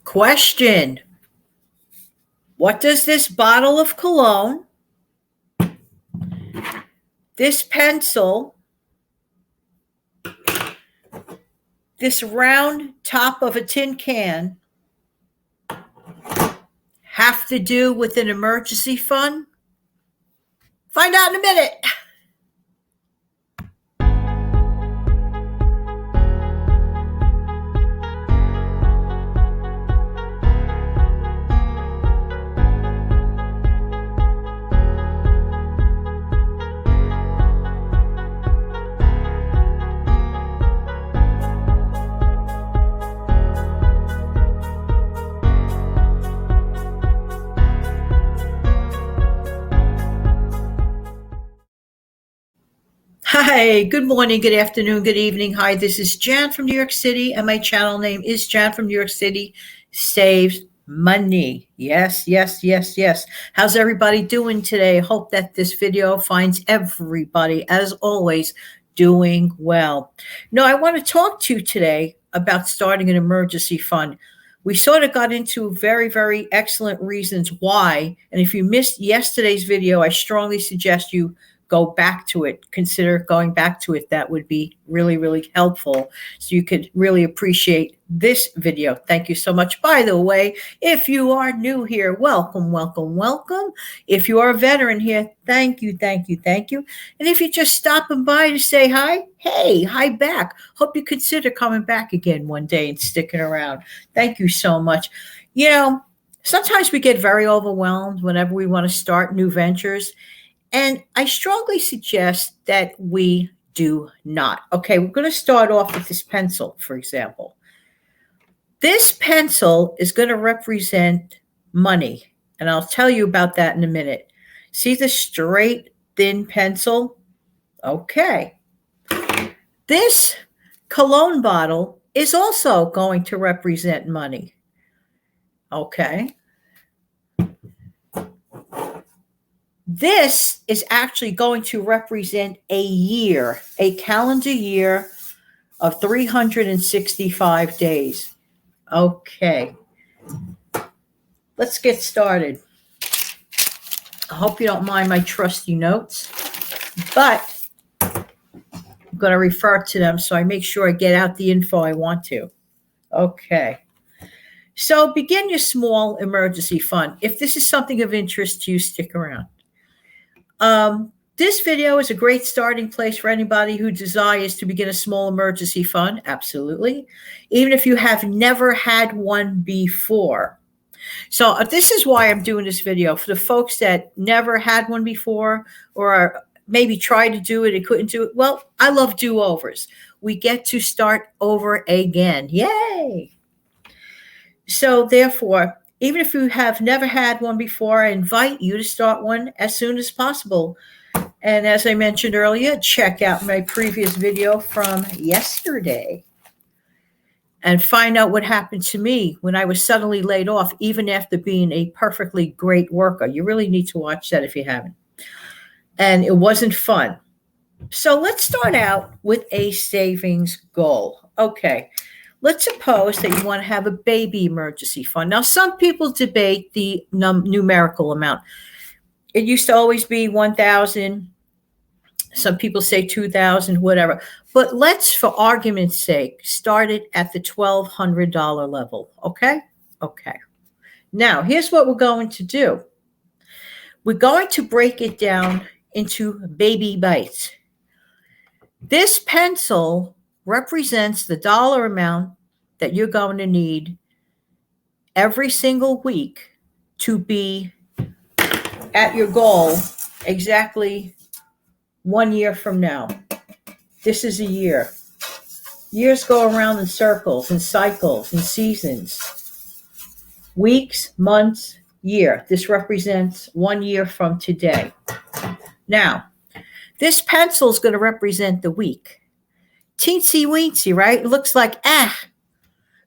Question. What does this bottle of cologne, this pencil, this round top of a tin can have to do with an emergency fund? Find out in a minute. Hi, good morning, good afternoon, good evening. Hi, this is Jan from New York City, and my channel name is Jan from New York City Saves Money. Yes, yes, yes, yes. How's everybody doing today? Hope that this video finds everybody, as always, doing well. No, I want to talk to you today about starting an emergency fund. We sort of got into very, very excellent reasons why. And if you missed yesterday's video, I strongly suggest you go back to it. Consider going back to it. That would be really, really helpful. So you could really appreciate this video. Thank you so much. By the way, if you are new here, welcome, welcome, welcome. If you are a veteran here, thank you, thank you, thank you. And if you're just stopping by to say hi, hey, hi back. Hope you consider coming back again one day and sticking around. Thank you so much. You know, sometimes we get very overwhelmed whenever we want to start new ventures. And I strongly suggest that we do not. Okay, we're going to start off with this pencil, for example. This pencil is going to represent money, and I'll tell you about that in a minute. See the straight, thin pencil? Okay. This cologne bottle is also going to represent money. Okay. This is actually going to represent a year, a calendar year of 365 days. Okay, let's get started. I hope you don't mind my trusty notes, but I'm going to refer to them so I make sure I get out the info I want to. Okay. So begin your small emergency fund. If this is something of interest to you, stick around. This video is a great starting place for anybody who desires to begin a small emergency fund. Absolutely. Even if you have never had one before. So this is why I'm doing this video. For the folks that never had one before or maybe tried to do it and couldn't do it. Well, I love do-overs. We get to start over again. Yay! So therefore, even if you have never had one before, I invite you to start one as soon as possible. And as I mentioned earlier, check out my previous video from yesterday and find out what happened to me when I was suddenly laid off, even after being a perfectly great worker. You really need to watch that if you haven't. And it wasn't fun. So let's start out with a savings goal. Okay. Let's suppose that you want to have a baby emergency fund. Now, some people debate the numerical amount. It used to always be 1,000. Some people say 2,000, whatever. But let's, for argument's sake, start it at the $1,200 level. Okay? Okay. Now, here's what we're going to do. We're going to break it down into baby bites. This pencil represents the dollar amount that you're going to need every single week to be at your goal exactly 1 year from now. This is a year. Years go around in circles and cycles and seasons. Weeks, months, year. This represents 1 year from today. Now, this pencil is going to represent the week. Teensy weensy, right? It looks like,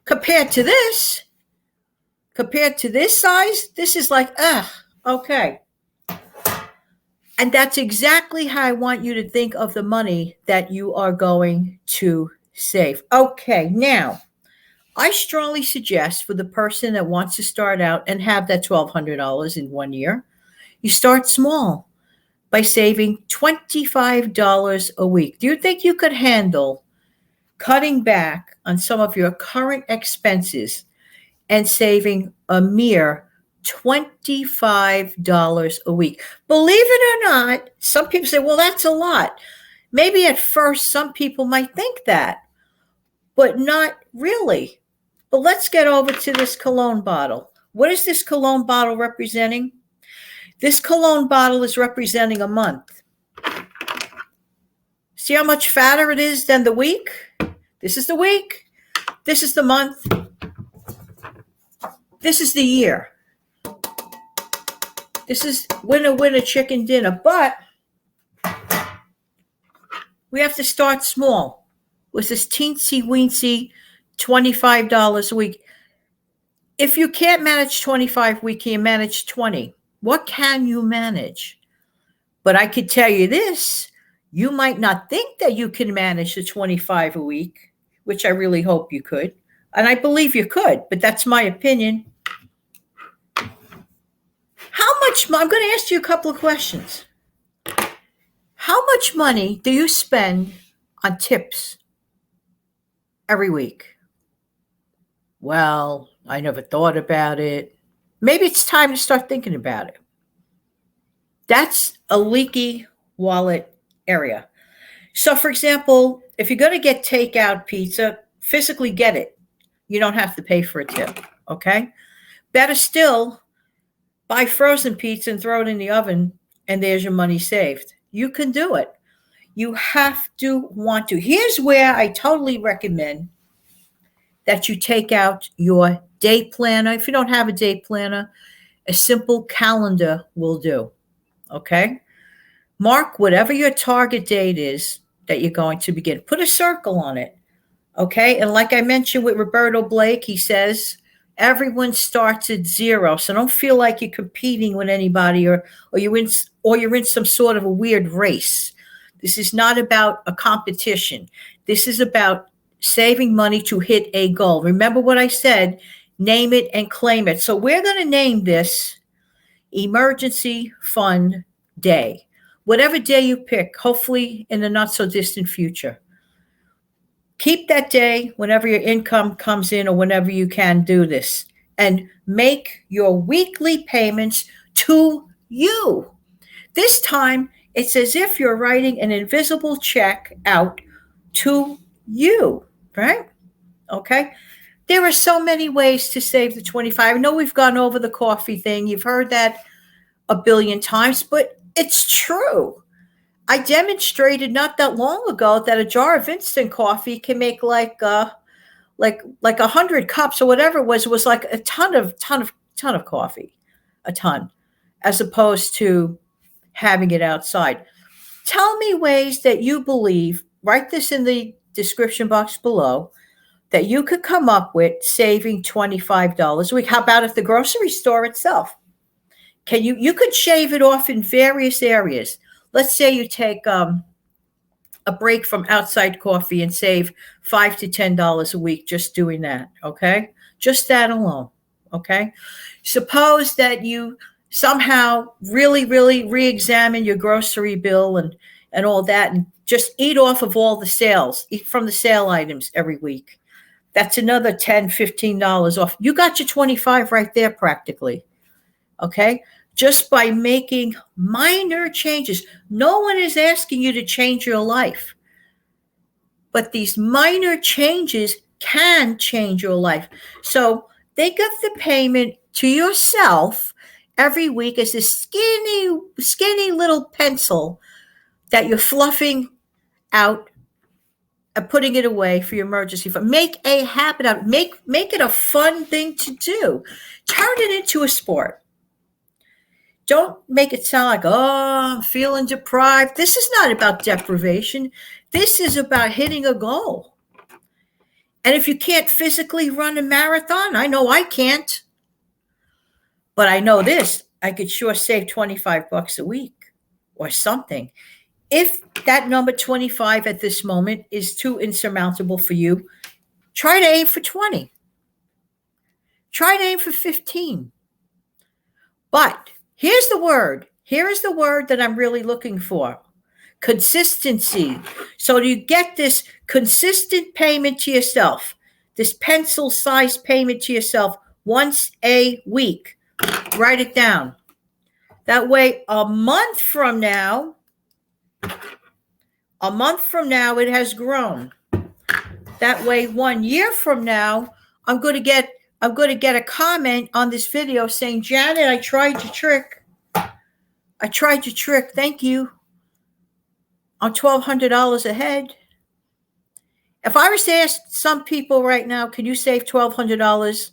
compared to this size, this is like, okay. And that's exactly how I want you to think of the money that you are going to save. Okay, now, I strongly suggest for the person that wants to start out and have that $1,200 in 1 year, you start small by saving $25 a week. Do you think you could handle cutting back on some of your current expenses and saving a mere $25 a week? Believe it or not, some people say, well, that's a lot. Maybe at first, some people might think that, but not really. But let's get over to this cologne bottle. What is this cologne bottle representing? This cologne bottle is representing a month. See how much fatter it is than the week? This is the week. This is the month. This is the year. This is winner, winner, chicken dinner. But we have to start small with this teensy-weensy $25 a week. If you can't manage 25 a week, can you manage 20? What can you manage? But I could tell you this, you might not think that you can manage the 25 a week, which I really hope you could. And I believe you could, but that's my opinion. How much, I'm going to ask you a couple of questions. How much money do you spend on tips every week? Well, I never thought about it. Maybe it's time to start thinking about it. That's a leaky wallet area. So, for example, if you're going to get takeout pizza, physically get it. You don't have to pay for a tip, okay? Better still, buy frozen pizza and throw it in the oven, and there's your money saved. You can do it. You have to want to. Here's where I totally recommend that you take out your day planner. If you don't have a day planner, a simple calendar will do, okay? Mark whatever your target date is that you're going to begin. Put a circle on it, okay? And like I mentioned with Roberto Blake, he says, everyone starts at zero. So don't feel like you're competing with anybody or you're in some sort of a weird race. This is not about a competition. This is about saving money to hit a goal. Remember what I said, name it and claim it. So we're going to name this Emergency Fund Day. Whatever day you pick, hopefully in the not so distant future. Keep that day whenever your income comes in or whenever you can do this. And make your weekly payments to you. This time, it's as if you're writing an invisible check out to you, right? Okay. There are so many ways to save the 25. I know we've gone over the coffee thing. You've heard that a billion times, but it's true. I demonstrated not that long ago that a jar of instant coffee can make like 100 cups or whatever it was like a ton of coffee, a ton, as opposed to having it outside. Tell me ways that you believe, write this in the description box below, that you could come up with saving $25 a week. How about at the grocery store itself? You could shave it off in various areas. Let's say you take a break from outside coffee and save $5 to $10 a week just doing that, okay? Just that alone, okay? Suppose that you somehow really, really re-examine your grocery bill and all that and just eat off of all the sales, eat from the sale items every week. That's another $10, $15 off. You got your 25 right there practically, okay? Just by making minor changes. No one is asking you to change your life. But these minor changes can change your life. So think of the payment to yourself every week as a skinny little pencil that you're fluffing out and putting it away for your emergency fund. Make a habit out. Make it a fun thing to do. Turn it into a sport. Don't make it sound like, oh, I'm feeling deprived. This is not about deprivation. This is about hitting a goal. And if you can't physically run a marathon, I know I can't. But I know this, I could sure save $25 a week or something. If that number 25 at this moment is too insurmountable for you, try to aim for 20. Try to aim for 15. But here's the word. Here is the word that I'm really looking for. Consistency. So you get this consistent payment to yourself, this pencil-sized payment to yourself once a week. Write it down. That way, a month from now, it has grown. That way, 1 year from now, I'm going to get a comment on this video saying, Janet, I tried your trick. Thank you. On $1,200 a head. If I was to ask some people right now, can you save $1,200?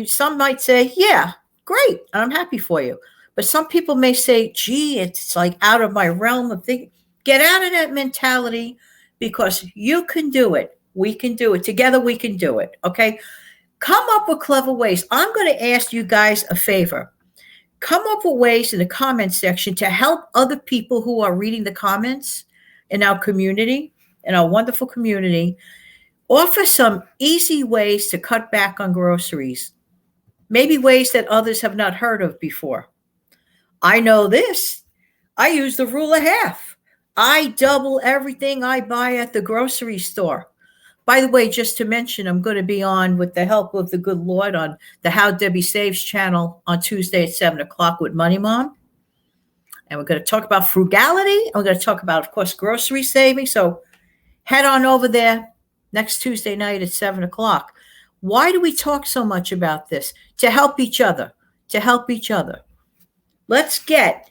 Some might say, yeah, great. I'm happy for you. But some people may say, gee, it's like out of my realm of thinking. Get out of that mentality, because you can do it. We can do it. Together we can do it. Okay? Come up with clever ways. I'm going to ask you guys a favor. Come up with ways in the comments section to help other people who are reading the comments in our community, in our wonderful community. Offer some easy ways to cut back on groceries. Maybe ways that others have not heard of before. I know this. I use the rule of half. I double everything I buy at the grocery store. By the way, just to mention, I'm going to be on, with the help of the good Lord, on the How Debbie Saves channel on Tuesday at 7 o'clock with Money Mom. And we're going to talk about frugality. And we're going to talk about, of course, grocery saving. So head on over there next Tuesday night at 7 o'clock. Why do we talk so much about this? To help each other. To help each other. Let's get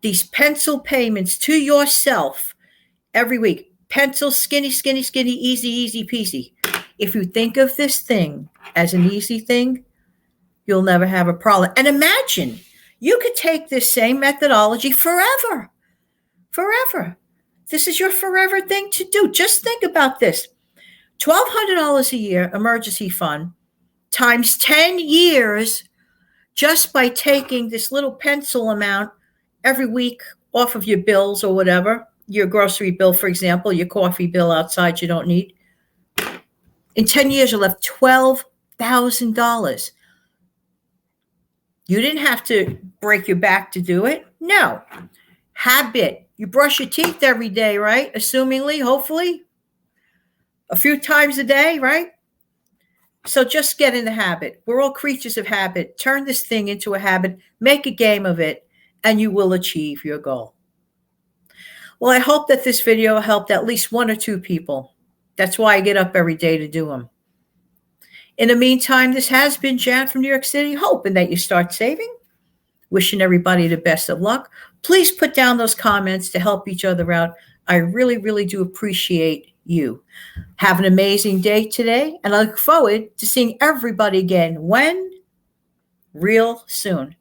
these pencil payments to yourself every week. Pencil, skinny, easy peasy. If you think of this thing as an easy thing, you'll never have a problem. And imagine, you could take this same methodology forever. Forever. This is your forever thing to do. Just think about this. $1,200 a year emergency fund times 10 years just by taking this little pencil amount every week off of your bills or whatever. Your grocery bill, for example, your coffee bill outside you don't need. In 10 years, you'll have $12,000. You didn't have to break your back to do it. No. Habit. You brush your teeth every day, right? Assumingly, hopefully. A few times a day, right? So just get in the habit. We're all creatures of habit. Turn this thing into a habit. Make a game of it, and you will achieve your goal. Well, I hope that this video helped at least 1 or 2 people. That's why I get up every day to do them. In the meantime, this has been Jan from New York City, hoping that you start saving. Wishing everybody the best of luck. Please put down those comments to help each other out. I really, really do appreciate you. Have an amazing day today, and I look forward to seeing everybody again. When? Real soon.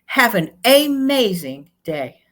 Have an amazing day.